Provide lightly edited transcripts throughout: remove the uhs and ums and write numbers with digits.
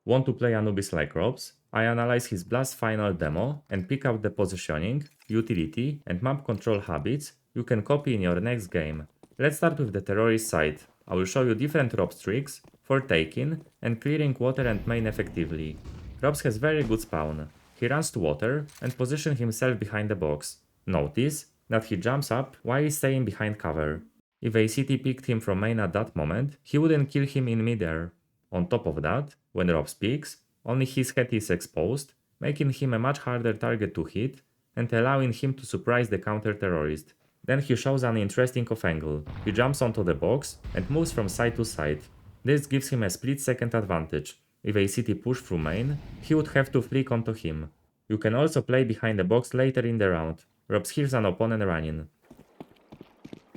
Want to play Anubis like ropz? I analyze his Blast final demo and pick out the positioning, utility and map control habits you can copy in your next game. Let's start with the terrorist side. I will show you different ropz tricks for taking and clearing water and main effectively. ropz has very good spawn. He runs to water and positions himself behind the box. Notice that he jumps up while staying behind cover. If a city picked him from main at that moment, he wouldn't kill him in midair. On top of that, when ropz peeks, only his head is exposed, making him a much harder target to hit and allowing him to surprise the counter-terrorist. Then he shows an interesting off angle. He jumps onto the box and moves from side to side. This gives him a split-second advantage. If a city pushed through main, he would have to flick onto him. You can also play behind the box later in the round. ropz hears an opponent running.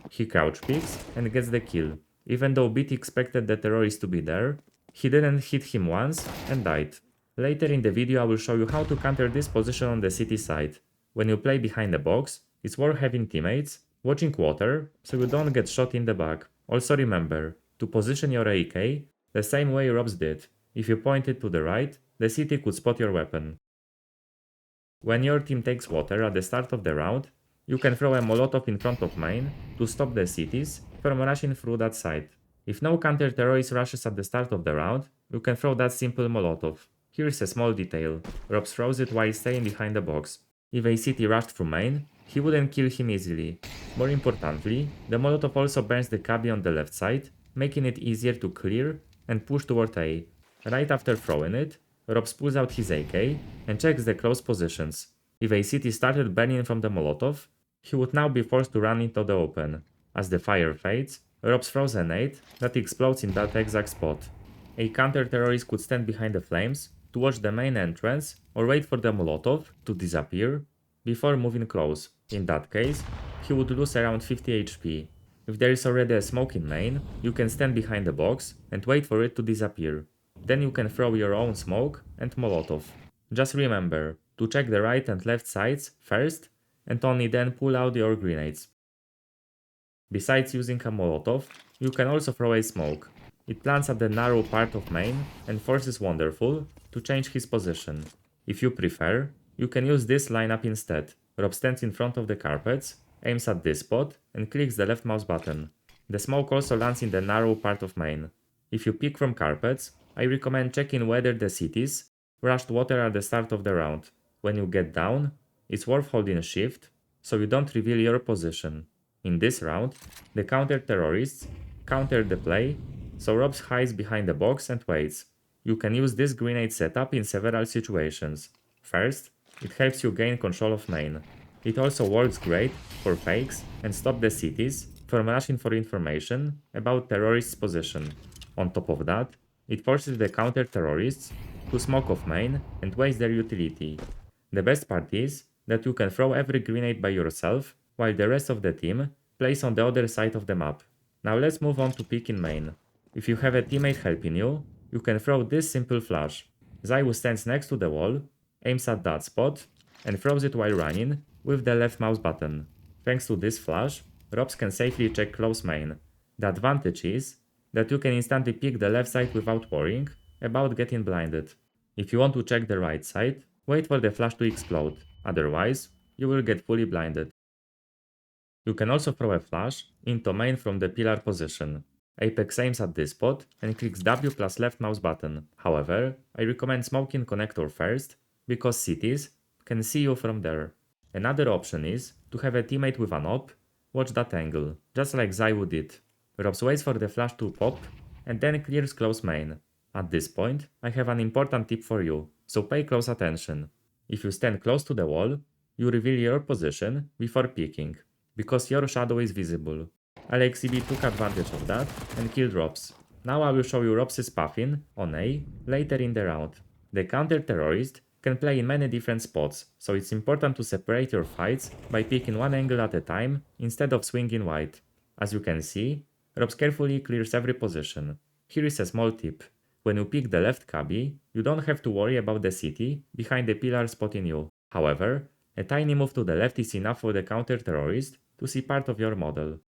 He crouch peeks and gets the kill. Even though BT expected the terrorist to be there, he didn't hit him once and died. Later in the video I will show you how to counter this position on the city side. When you play behind the box, it's worth having teammates watching water so you don't get shot in the back. Also remember to position your AK the same way ropz did. If you point it to the right, the city could spot your weapon. When your team takes water at the start of the round, you can throw a molotov in front of main to stop the cities from rushing through that side. If no counter-terrorist rushes at the start of the round, you can throw that simple molotov. Here's a small detail. ropz throws it while staying behind the box. If a city rushed through main, he wouldn't kill him easily. More importantly, the molotov also burns the cabby on the left side, making it easier to clear and push toward A. Right after throwing it, ropz pulls out his AK and checks the close positions. If a city started burning from the molotov, he would now be forced to run into the open. As the fire fades, ropz throws a nade that explodes in that exact spot. A counter-terrorist could stand behind the flames to watch the main entrance or wait for the molotov to disappear before moving close. In that case, he would lose around 50 HP. If there is already a smoke in main, you can stand behind the box and wait for it to disappear. Then you can throw your own smoke and molotov. Just remember to check the right and left sides first and only then pull out your grenades. Besides using a molotov, you can also throw a smoke. It plants at the narrow part of main and forces Wonderful to change his position. If you prefer, you can use this lineup instead. ropz stands in front of the carpets, aims at this spot and clicks the left mouse button. The smoke also lands in the narrow part of main. If you pick from carpets, I recommend checking whether the cities rushed water at the start of the round. When you get down, it's worth holding shift so you don't reveal your position. In this round, the counter-terrorists countered the play, so ropz hides behind the box and waits. You can use this grenade setup in several situations. First, it helps you gain control of main. It also works great for fakes and stop the cities from rushing for information about terrorists' position. On top of that, it forces the counter-terrorists to smoke off main and waste their utility. The best part is that you can throw every grenade by yourself while the rest of the team plays on the other side of the map. Now let's move on to picking main. If you have a teammate helping you, you can throw this simple flash. Zaiwu stands next to the wall, aims at that spot, and throws it while running with the left mouse button. Thanks to this flash, ropz can safely check close main. The advantage is that you can instantly pick the left side without worrying about getting blinded. If you want to check the right side, wait for the flash to explode, otherwise you will get fully blinded. You can also throw a flash into main from the pillar position. Apex aims at this spot and clicks W plus left mouse button. However, I recommend smoking connector first, because cities can see you from there. Another option is to have a teammate with an op watch that angle, just like Zaiwu did. ropz waits for the flash to pop and then clears close main. At this point, I have an important tip for you, so pay close attention. If you stand close to the wall, you reveal your position before peeking, because your shadow is visible. LXCB took advantage of that and killed ropz. Now I will show you ropz's pathing on A later in the round. The counter-terrorist can play in many different spots, so it's important to separate your fights by picking one angle at a time instead of swinging wide. As you can see, ropz carefully clears every position. Here is a small tip. When you pick the left cabby, you don't have to worry about the city behind the pillar spotting you. However, a tiny move to the left is enough for the counter-terrorist to see part of your model.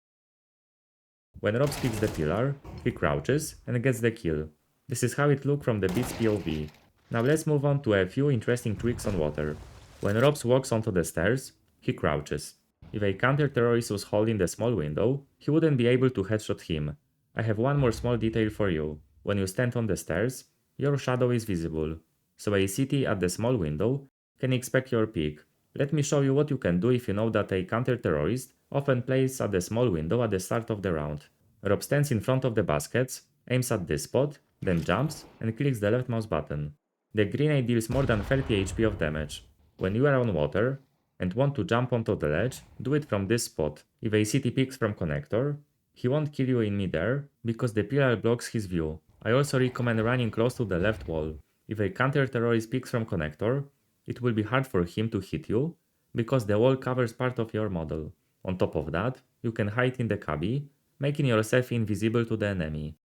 When ropz picks the pillar, he crouches and gets the kill. This is how it looks from the beat's POV. Now let's move on to a few interesting tricks on water. When ropz walks onto the stairs, he crouches. If a counter-terrorist was holding the small window, he wouldn't be able to headshot him. I have one more small detail for you. When you stand on the stairs, your shadow is visible, so a CT at the small window can expect your peek. Let me show you what you can do if you know that a counter-terrorist often plays at the small window at the start of the round. Rob stands in front of the baskets, aims at this spot, then jumps and clicks the left mouse button. The grenade deals more than 30 HP of damage. When you are on water and want to jump onto the ledge, do it from this spot. If a CT peeks from connector, he won't kill you in midair because the pillar blocks his view. I also recommend running close to the left wall. If a counter-terrorist peeks from connector, it will be hard for him to hit you because the wall covers part of your model. On top of that, you can hide in the cubby, making yourself invisible to the enemy.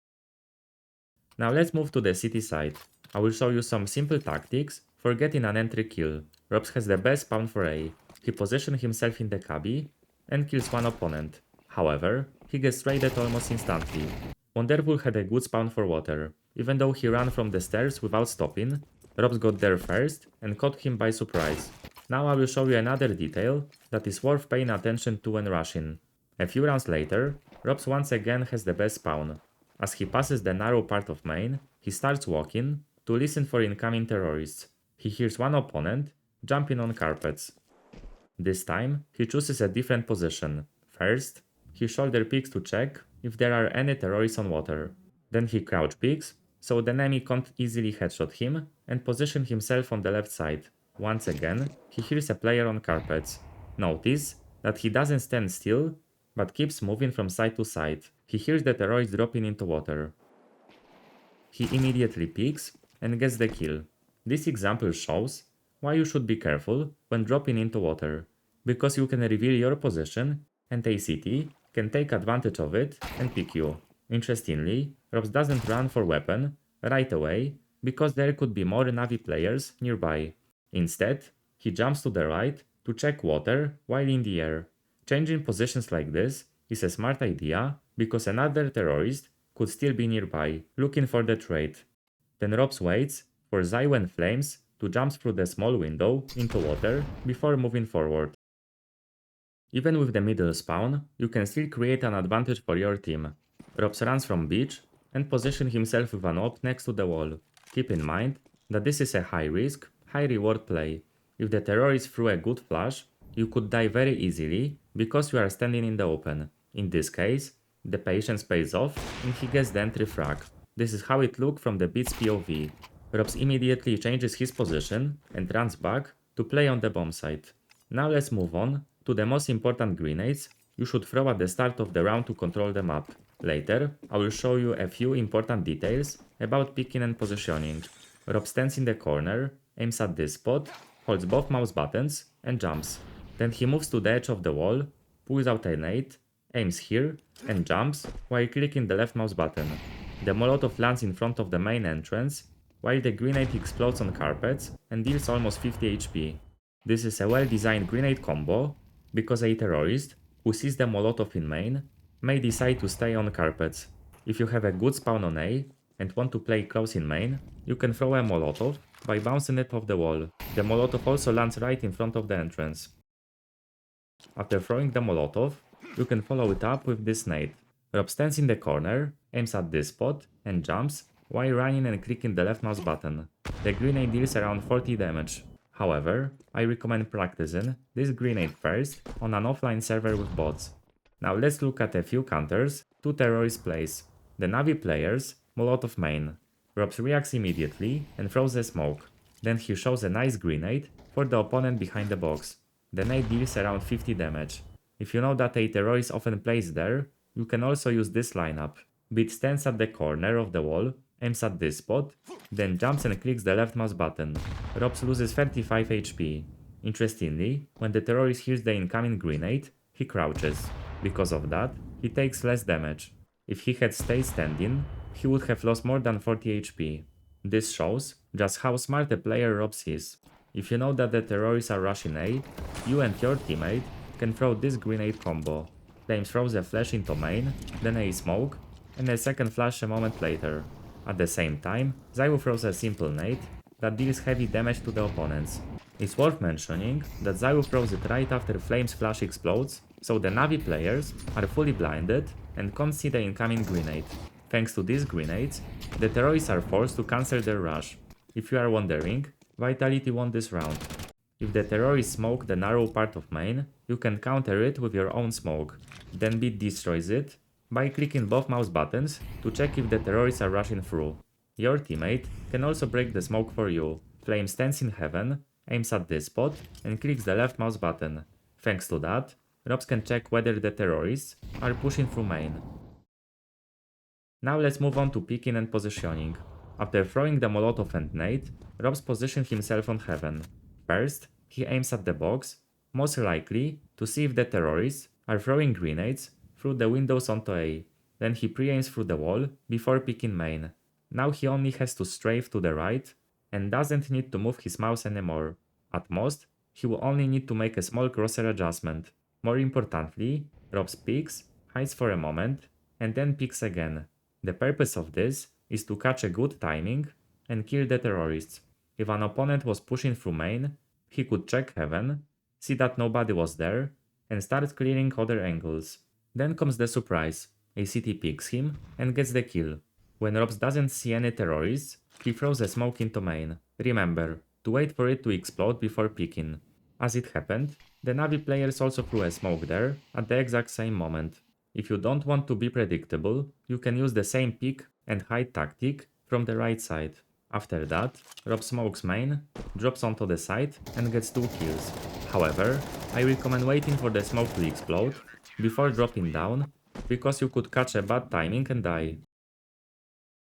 Now let's move to the city side. I will show you some simple tactics for getting an entry kill. ropz has the best spawn for A. He positions himself in the cubby and kills one opponent. However, he gets traded almost instantly. Wonderful had a good spawn for water. Even though he ran from the stairs without stopping, ropz got there first and caught him by surprise. Now I will show you another detail that is worth paying attention to when rushing. A few rounds later, ropz once again has the best spawn. As he passes the narrow part of main, he starts walking to listen for incoming terrorists. He hears one opponent jumping on carpets. This time, he chooses a different position. First, he shoulder peeks to check if there are any terrorists on water. Then he crouch peeks, so the enemy can't easily headshot him, and position himself on the left side. Once again, he hears a player on carpets. Notice that he doesn't stand still, but keeps moving from side to side. He hears the terrorist dropping into water. He immediately peeks and gets the kill. This example shows why you should be careful when dropping into water, because you can reveal your position and a CT can take advantage of it and pick you. Interestingly, ropz doesn't run for weapon right away because there could be more Navi players nearby. Instead, he jumps to the right to check water while in the air. Changing positions like this is a smart idea because another terrorist could still be nearby, looking for the trade. Then ropz waits for Zaiwen Flames to jump through the small window into water before moving forward. Even with the middle spawn, you can still create an advantage for your team. ropz runs from beach and position himself with an op next to the wall. Keep in mind that this is a high risk, high reward play. If the terrorist threw a good flash, you could die very easily because you are standing in the open. In this case, the patience pays off and he gets the entry frag. This is how it looked from the beat's POV. ropz immediately changes his position and runs back to play on the bomb site. Now let's move on to the most important grenades you should throw at the start of the round to control the map. Later, I will show you a few important details about picking and positioning. ropz stands in the corner, aims at this spot, holds both mouse buttons and jumps. Then he moves to the edge of the wall, pulls out a nade, aims here and jumps while clicking the left mouse button. The molotov lands in front of the main entrance, while the grenade explodes on carpets and deals almost 50 HP. This is a well-designed grenade combo because a terrorist who sees the molotov in main may decide to stay on carpets. If you have a good spawn on A and want to play close in main, you can throw a molotov by bouncing it off the wall. The molotov also lands right in front of the entrance. After throwing the molotov, you can follow it up with this nade. ropz stands in the corner, aims at this spot, and jumps while running and clicking the left mouse button. The grenade deals around 40 damage. However, I recommend practicing this grenade first on an offline server with bots. Now let's look at a few counters to terrorist plays. The Navi players molotov main. ropz reacts immediately and throws a smoke. Then he shows a nice grenade for the opponent behind the box. The nade deals around 50 damage. If you know that a terrorist often plays there, you can also use this lineup. Beat stands at the corner of the wall, aims at this spot, then jumps and clicks the left mouse button. ropz loses 35 HP. Interestingly, when the terrorist hears the incoming grenade, he crouches. Because of that, he takes less damage. If he had stayed standing, he would have lost more than 40 HP. This shows just how smart a player ropz is. If you know that the terrorists are rushing A, you and your teammate can throw this grenade combo. Flames throws a flash into main, then a smoke, and a second flash a moment later. At the same time, Zaiwu throws a simple nade that deals heavy damage to the opponents. It's worth mentioning that Zaiwu throws it right after Flame's flash explodes, so the Navi players are fully blinded and can't see the incoming grenade. Thanks to these grenades, the terrorists are forced to cancel their rush. If you are wondering, Vitality won this round. If the terrorists smoke the narrow part of main, you can counter it with your own smoke. Then Beat destroys it by clicking both mouse buttons to check if the terrorists are rushing through. Your teammate can also break the smoke for you. Flame stands in heaven, aims at this spot, and clicks the left mouse button. Thanks to that, ropz can check whether the terrorists are pushing through main. Now let's move on to picking and positioning. After throwing the Molotov and nade, ropz positions himself on heaven. First, he aims at the box, most likely to see if the terrorists are throwing grenades through the windows onto A. Then he pre-aims through the wall before picking main. Now he only has to strafe to the right and doesn't need to move his mouse anymore. At most, he will only need to make a small crosshair adjustment. More importantly, ropz picks, hides for a moment, and then picks again. The purpose of this is to catch a good timing and kill the terrorists. If an opponent was pushing through main, he could check heaven, see that nobody was there, and start clearing other angles. Then comes the surprise. ACT picks him and gets the kill. When ropz doesn't see any terrorists, he throws a smoke into main. Remember, to wait for it to explode before picking. As it happened, the Navi players also threw a smoke there at the exact same moment. If you don't want to be predictable, you can use the same pick and hide tactic from the right side. After that, ropz smokes main, drops onto the side and gets 2 kills. However, I recommend waiting for the smoke to explode before dropping down, because you could catch a bad timing and die.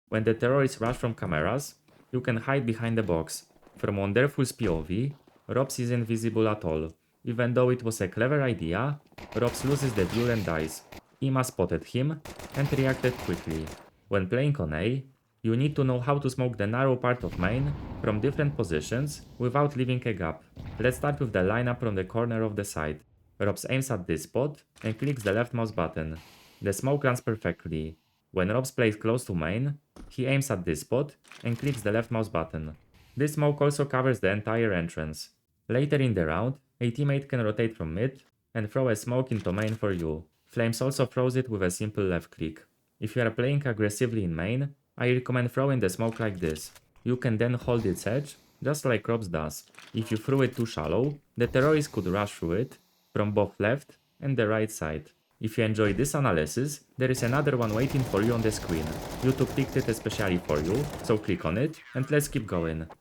When the terrorists rush from cameras, you can hide behind the box. From Wonderful's POV, ropz is invisible at all. Even though it was a clever idea, ropz loses the duel and dies. Ima spotted him and reacted quickly. When playing on A, you need to know how to smoke the narrow part of main from different positions without leaving a gap. Let's start with the lineup from the corner of the side. ropz aims at this spot and clicks the left mouse button. The smoke runs perfectly. When ropz plays close to main, he aims at this spot and clicks the left mouse button. This smoke also covers the entire entrance. Later in the round, a teammate can rotate from mid and throw a smoke into main for you. Flames also throws it with a simple left click. If you are playing aggressively in main, I recommend throwing the smoke like this. You can then hold its edge, just like ropz does. If you threw it too shallow, the terrorists could rush through it from both left and the right side. If you enjoyed this analysis, there is another one waiting for you on the screen. YouTube picked it especially for you, so click on it and let's keep going.